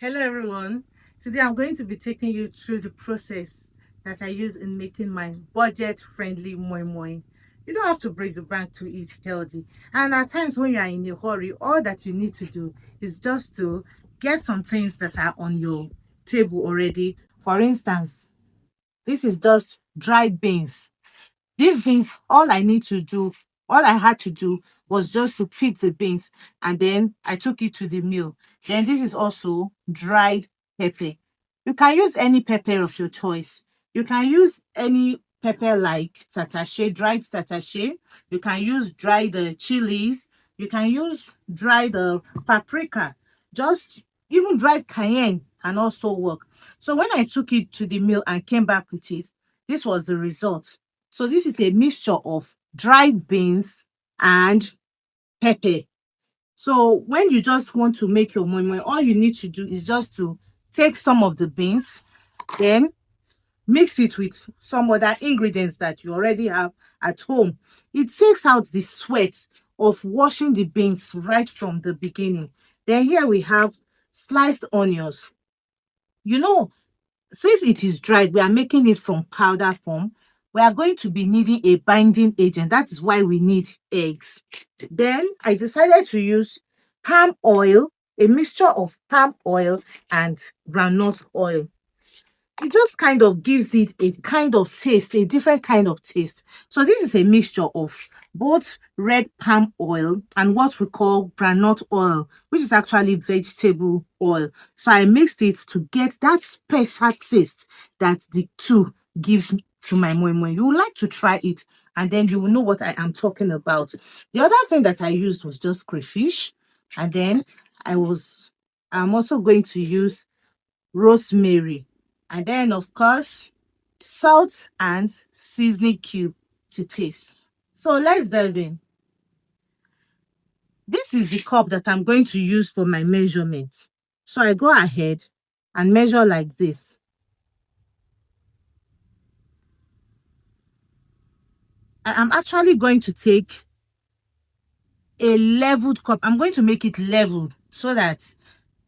Hello everyone. Today I'm going to be taking you through the process that I use in making my budget-friendly moimoi. You don't have to break the bank to eat healthy. And at times when you are in a hurry, all that you need to do is just to get some things that are on your table already. For instance, this is just dried beans. These beans, all I had to do was just to pick the beans and then I took it to the mill. Then this is also dried pepper. You can use any pepper of your choice. You can use any pepper like tatashe, dried tatashe. You can use dried chilies. You can use dried paprika. Just even dried cayenne can also work. So when I took it to the mill and came back with it, this was the result. So this is a mixture of dried beans and pepper. So when you just want to make your moi moi, all you need to do is just to take some of the beans, then mix it with some other ingredients that you already have at home. It takes out the sweat of washing the beans right from the beginning. Then here we have sliced onions. You know, since it is dried, we are making it from powder form. We are going to be needing a binding agent. That is why we need eggs. Then I decided to use palm oil, a mixture of palm oil and groundnut oil. It just kind of gives it a kind of taste, a different kind of taste. So this is a mixture of both red palm oil and what we call groundnut oil, which is actually vegetable oil. So I mixed it to get that special taste that the two gives to my moi moi. You would like to try it and then you will know what I am talking about. The other thing that I used was just crayfish, and then I'm also going to use rosemary, and then of course salt and seasoning cube to taste. So let's delve in. This is the cup that I'm going to use for my measurements. So I go ahead and measure like this. I am actually going to take a leveled cup. I'm going to make it leveled so that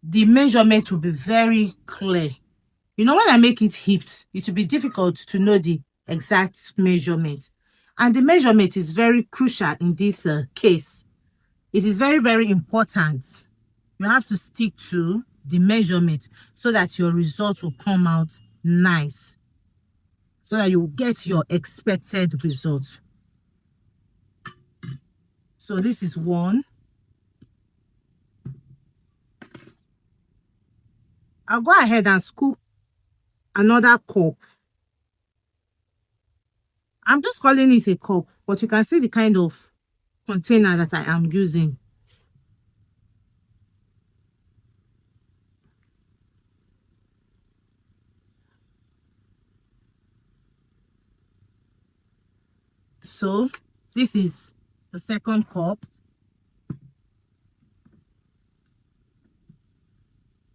the measurement will be very clear. You know, when I make it hipped, it will be difficult to know the exact measurement. And the measurement is very crucial in this case. It is very, very important. You have to stick to the measurement so that your result will come out nice, so that you will get your expected result. So this is one. I'll go ahead and scoop another cup. I'm just calling it a cup, but you can see the kind of container that I am using. So this is the second cup.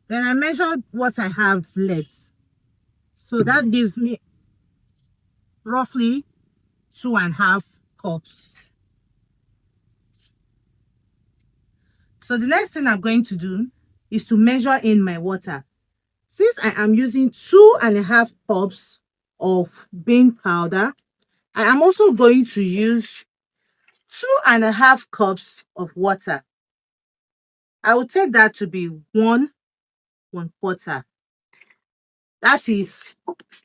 Then I measured what I have left. So that gives me roughly 2.5 cups. So the next thing I'm going to do is to measure in my water. Since I am using 2.5 cups of bean powder, I am also going to use 2.5 cups of water. I will take that to be 1/4.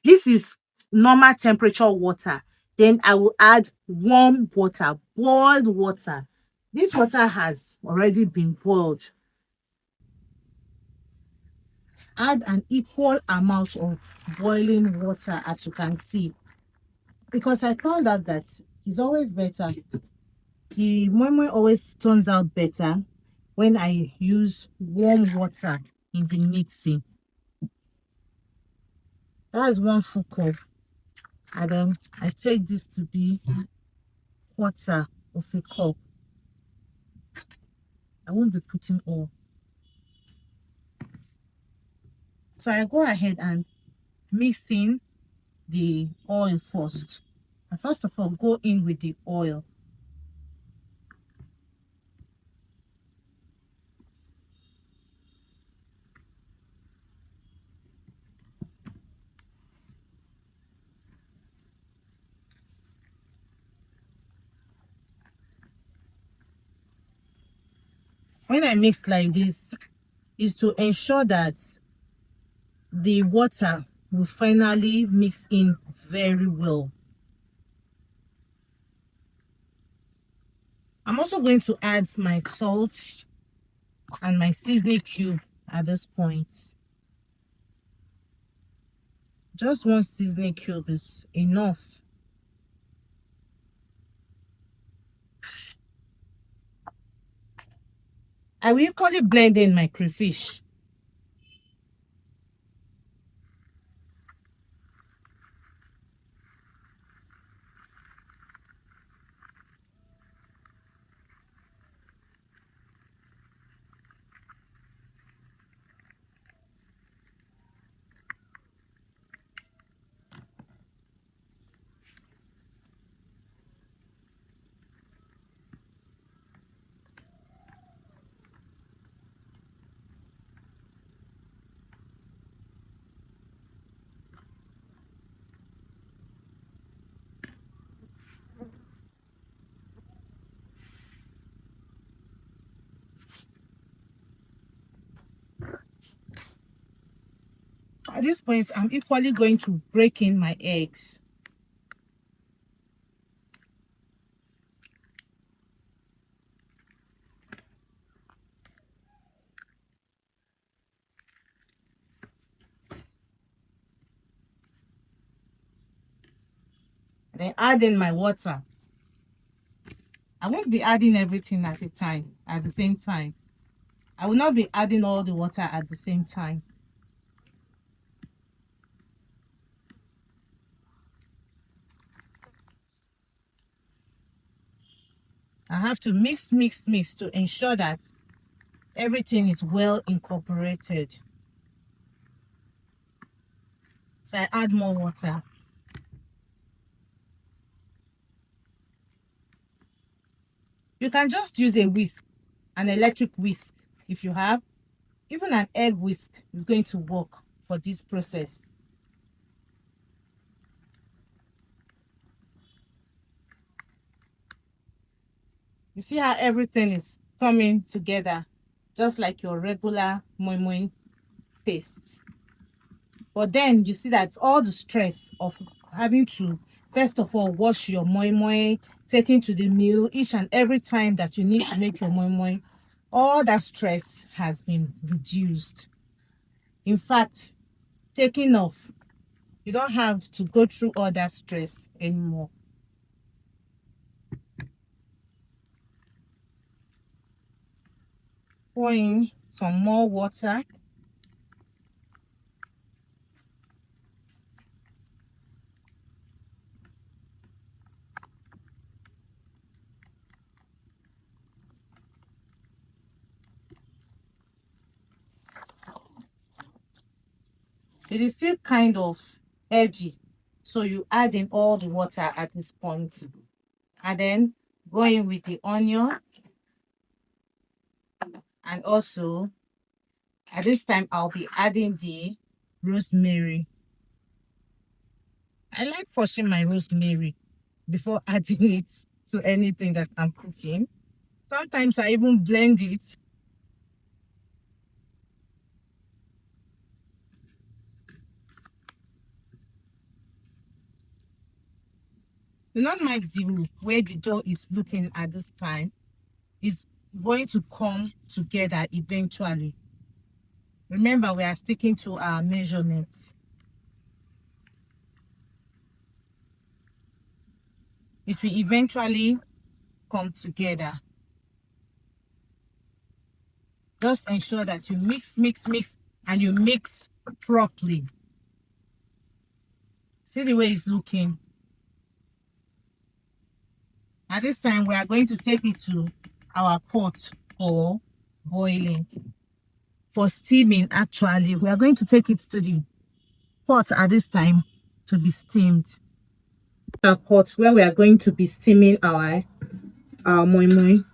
This is normal temperature water. Then I will add warm water, boiled water. This water has already been boiled. Add an equal amount of boiling water, as you can see, because I found out that it's always better. The moi moi always turns out better when I use warm water in the mixing. That's 1 full cup. And then I take this to be 1/4 of a cup. I won't be putting all. So I go ahead and mix in the oil first. I first of all go in with the oil. When I mix like this, is to ensure that the water will finally mix in very well. I'm also going to add my salt and my seasoning cube at this point. Just one seasoning cube is enough. I will equally blend in my crayfish. At this point, I'm equally going to break in my eggs. Then add in my water. I won't be adding everything at the time, at the same time. I will not be adding all the water at the same time. I have to mix to ensure that everything is well incorporated. So I add more water. You can just use a whisk, an electric whisk if you have. Even an egg whisk is going to work for this process. You see how everything is coming together, just like your regular moimoi paste. But then you see that all the stress of having to, first of all, wash your moimoi, taking to the mill each and every time that you need to make your moimoi, all that stress has been reduced. In fact, taking off. You don't have to go through all that stress anymore. Pour in some more water. It is still kind of heavy, so you add in all the water at this point, and then go in with the onion, and also at this time I'll be adding the rosemary. I like washing my rosemary before adding it to anything that I'm cooking. Sometimes I even blend it. Do not mind the way the dough is looking at this time. It's going to come together eventually. Remember, we are sticking to our measurements. It will eventually come together. Just ensure that you mix, and you mix properly. See the way it's looking. At this time, we are going to take it to our pot for boiling. For steaming, actually, we are going to take it to the pot at this time to be steamed. Our pot where we are going to be steaming our moimoi.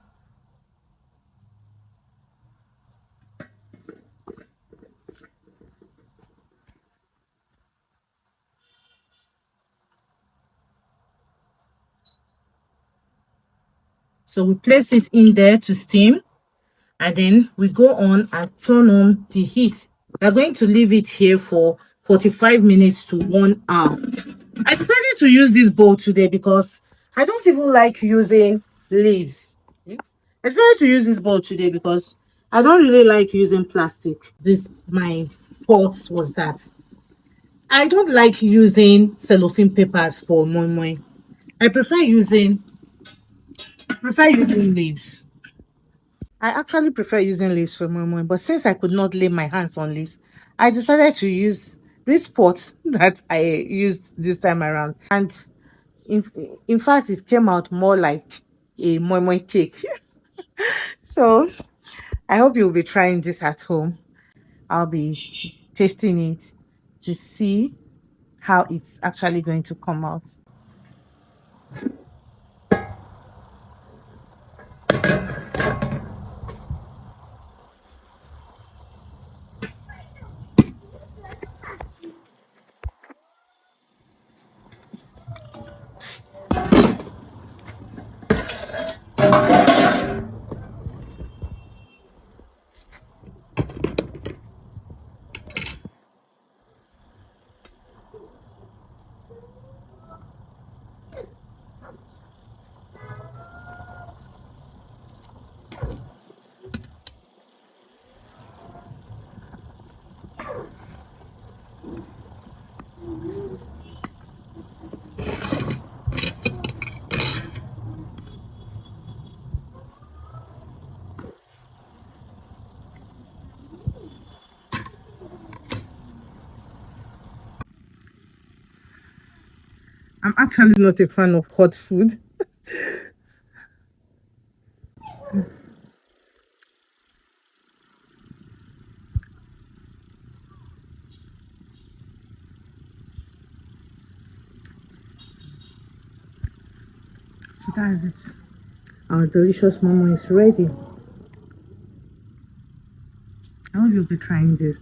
So we place it in there to steam. and then we go on and turn on the heat. We're going to leave it here for 45 minutes to 1 hour. I decided to use this bowl today because I don't even like using leaves. I decided to use this bowl today because I don't really like using plastic. This my pot was that. I don't like using cellophane papers for moimoi. I prefer using leaves. I actually prefer using leaves for moimoi, but since I could not lay my hands on leaves, I decided to use this pot that I used this time around. And in, in fact, it came out more like a moimoi cake. So I hope you'll be trying this at home. I'll be tasting it to see how it's actually going to come out. I'm actually not a fan of hot food. So that's it. Our delicious momo is ready. I hope you'll be trying this.